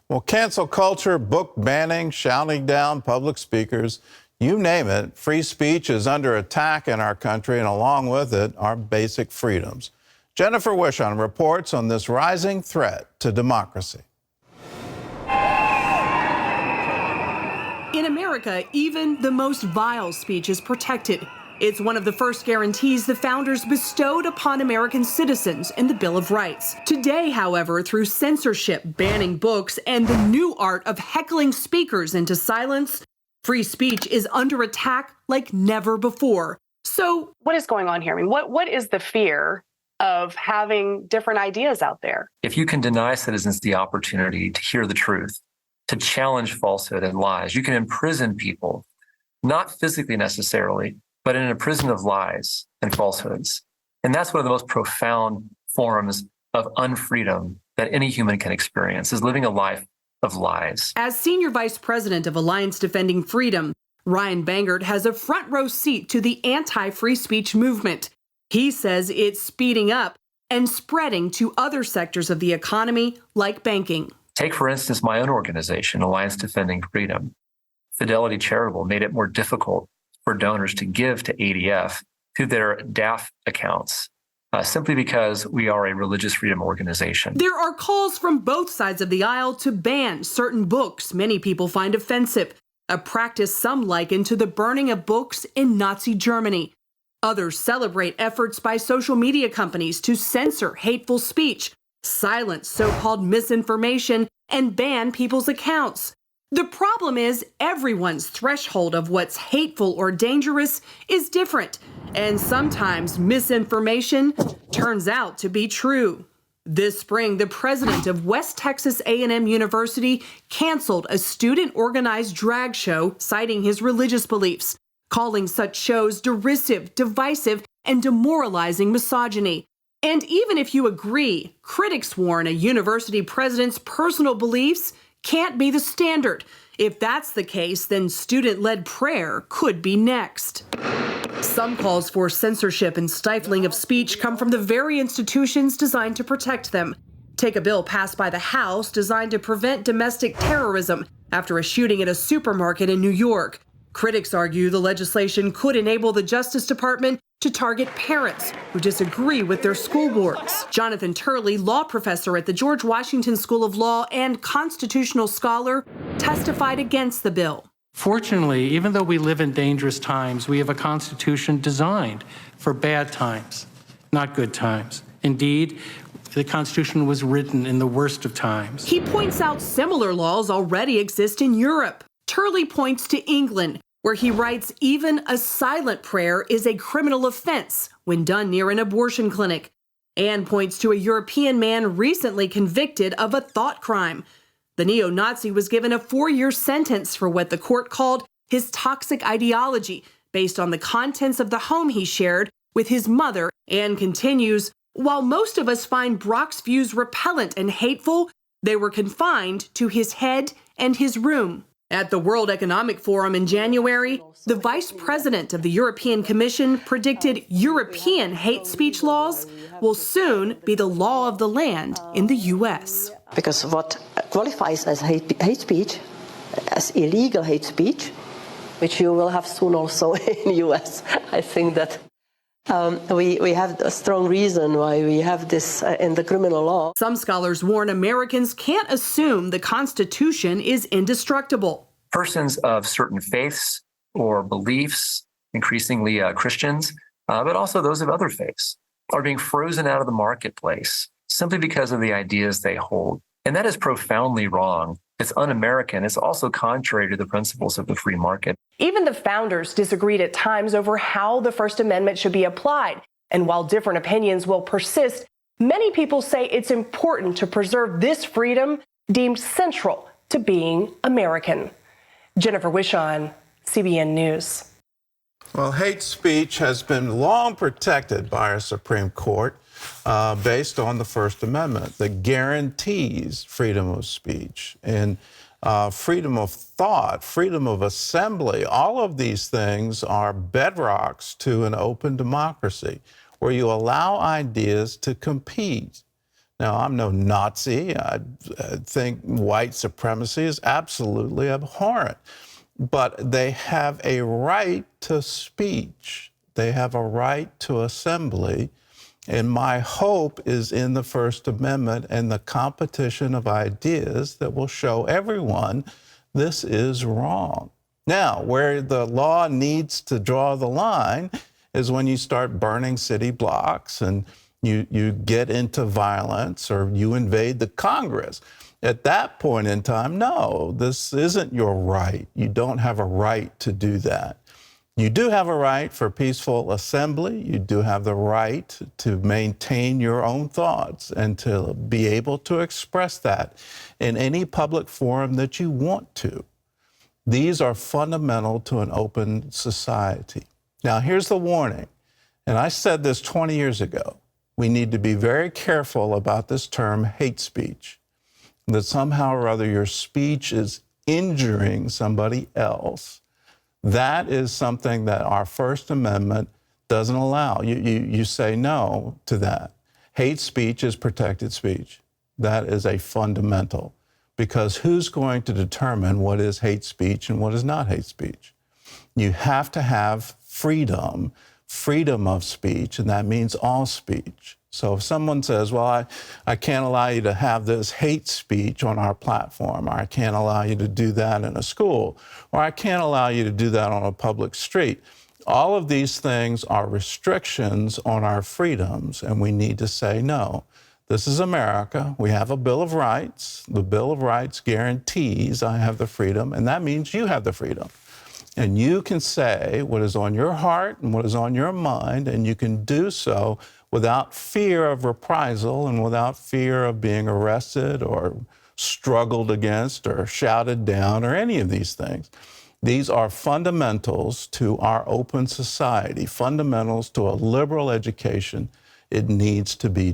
Well, cancel culture, book banning, shouting down public speakers, you name it, free speech is under attack in our country, and along with it, our basic freedoms. Jennifer Wishon reports on this rising threat to democracy. In America, even the most vile speech is protected. It's one of the first guarantees the founders bestowed upon American citizens in the Bill of Rights. Today, however, through censorship, banning books, and the new art of heckling speakers into silence, free speech is under attack like never before. So what is going on here? I mean, what is the fear of having different ideas out there? If you can deny citizens the opportunity to hear the truth, to challenge falsehood and lies, you can imprison people, not physically necessarily, but in a prison of lies and falsehoods. And that's one of the most profound forms of unfreedom that any human can experience, is living a life of lies. As Senior Vice President of Alliance Defending Freedom, Ryan Bangert has a front row seat to the anti-free speech movement. He says it's speeding up and spreading to other sectors of the economy, like banking. Take, for instance, my own organization, Alliance Defending Freedom. Fidelity Charitable made it more difficult for donors to give to ADF through their DAF accounts, simply because we are a religious freedom organization. There are calls from both sides of the aisle to ban certain books many people find offensive, a practice some liken to the burning of books in Nazi Germany. Others celebrate efforts by social media companies to censor hateful speech, silence so-called misinformation, and ban people's accounts. The problem is everyone's threshold of what's hateful or dangerous is different, and sometimes misinformation turns out to be true. This spring, the president of West Texas A&M University canceled a student-organized drag show citing his religious beliefs, calling such shows derisive, divisive, and demoralizing misogyny. And even if you agree, critics warn a university president's personal beliefs can't be the standard. If that's the case, then student-led prayer could be next. Some calls for censorship and stifling of speech come from the very institutions designed to protect them. Take a bill passed by the House designed to prevent domestic terrorism after a shooting at a supermarket in New York. Critics argue the legislation could enable the Justice Department to target parents who disagree with their school boards. Jonathan Turley, law professor at the George Washington School of Law and constitutional scholar, testified against the bill. Fortunately, even though we live in dangerous times, we have a constitution designed for bad times, not good times. Indeed, the Constitution was written in the worst of times. He points out similar laws already exist in Europe. Turley points to England, where he writes even a silent prayer is a criminal offense when done near an abortion clinic, and points to a European man recently convicted of a thought crime. The neo-Nazi was given a 4-year sentence for what the court called his toxic ideology based on the contents of the home he shared with his mother, and continues, while most of us find Brock's views repellent and hateful, they were confined to his head and his room. At the World Economic Forum in January, the vice president of the European Commission predicted European hate speech laws will soon be the law of the land in the U.S. Because what qualifies as hate speech, as illegal hate speech, which you will have soon also in the U.S., I think that we have a strong reason why we have this in the criminal law. Some scholars warn Americans can't assume the Constitution is indestructible. Persons of certain faiths or beliefs, increasingly Christians, but also those of other faiths, are being frozen out of the marketplace simply because of the ideas they hold. And that is profoundly wrong. It's un-American. It's also contrary to the principles of the free market. Even the founders disagreed at times over how the First Amendment should be applied. And while different opinions will persist, many people say it's important to preserve this freedom deemed central to being American. Jennifer Wishon, CBN News. Well, hate speech has been long protected by our Supreme Court based on the First Amendment that guarantees freedom of speech and freedom of thought, freedom of assembly. All of these things are bedrocks to an open democracy where you allow ideas to compete, Now, I'm no Nazi. I think white supremacy is absolutely abhorrent. But they have a right to speech. They have a right to assembly. And my hope is in the First Amendment and the competition of ideas that will show everyone this is wrong. Now, where the law needs to draw the line is when you start burning city blocks and you get into violence or you invade the Congress. At that point in time, no, this isn't your right. You don't have a right to do that. You do have a right for peaceful assembly. You do have the right to maintain your own thoughts and to be able to express that in any public forum that you want to. These are fundamental to an open society. Now, here's the warning, and I said this 20 years ago. We need to be very careful about this term hate speech, that somehow or other your speech is injuring somebody else. That is something that our First Amendment doesn't allow. You say no to that. Hate speech is protected speech. That is a fundamental, because who's going to determine what is hate speech and what is not hate speech? You have to have freedom of speech, and that means all speech. So if someone says, well, I can't allow you to have this hate speech on our platform, or I can't allow you to do that in a school, or I can't allow you to do that on a public street, all of these things are restrictions on our freedoms, and we need to say no. This is America. We have a Bill of Rights. The Bill of Rights guarantees I have the freedom, and that means you have the freedom. And you can say what is on your heart and what is on your mind, and you can do so without fear of reprisal and without fear of being arrested or struggled against or shouted down or any of these things. These are fundamentals to our open society, fundamentals to a liberal education. It needs to be